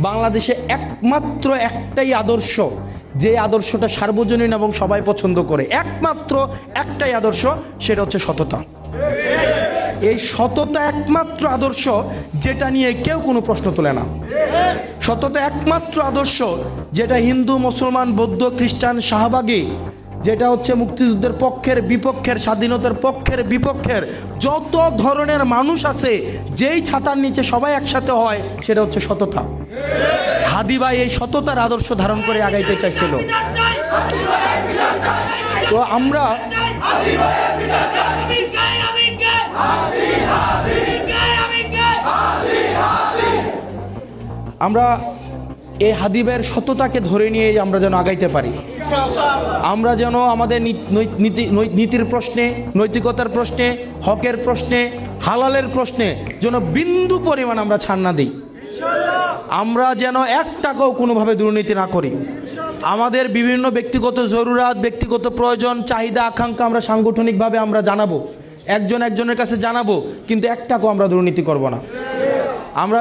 বাংলাদেশে একমাত্র একটাই আদর্শ, যে আদর্শটা সার্বজনীন এবং সবাই পছন্দ করে, একমাত্র একটাই আদর্শ, সেটা হচ্ছে সততা। এই সততা একমাত্র আদর্শ যেটা নিয়ে কেউ কোনো প্রশ্ন তোলে না। সততা একমাত্র আদর্শ যেটা হিন্দু, মুসলমান, বৌদ্ধ, খ্রিস্টান, শাহবাগী, যেটা হচ্ছে মুক্তিযুদ্ধের পক্ষের বিপক্ষের, স্বাধীনতার পক্ষের বিপক্ষের যত ধরনের মানুষ আছে, যেই ছাতার নিচে সবাই একসাথে হয়, সেটা হচ্ছে সততা। হাদি ভাই এই সততার আদর্শ ধারণ করে আগাইতে চাইছিল। তো আমরা এই হাদি ভাইয়ের সততাকে ধরে নিয়ে আমরা যেন আগাইতে পারি। আমরা যেন আমাদের নীতির প্রশ্নে, নৈতিকতার প্রশ্নে, হকের প্রশ্নে, হালালের প্রশ্নে যেন বিন্দু পরিমাণ আমরা ছাড় না দিই। আমরা যেন এক টাকাও কোনোভাবে দুর্নীতি না করি। আমাদের বিভিন্ন ব্যক্তিগত জরুরাত, ব্যক্তিগত প্রয়োজন, চাহিদা, আকাঙ্ক্ষা আমরা সাংগঠনিকভাবে আমরা জানাবো, একজন একজনের কাছে জানাবো, কিন্তু এক টাকাও আমরা দুর্নীতি করব না। আমরা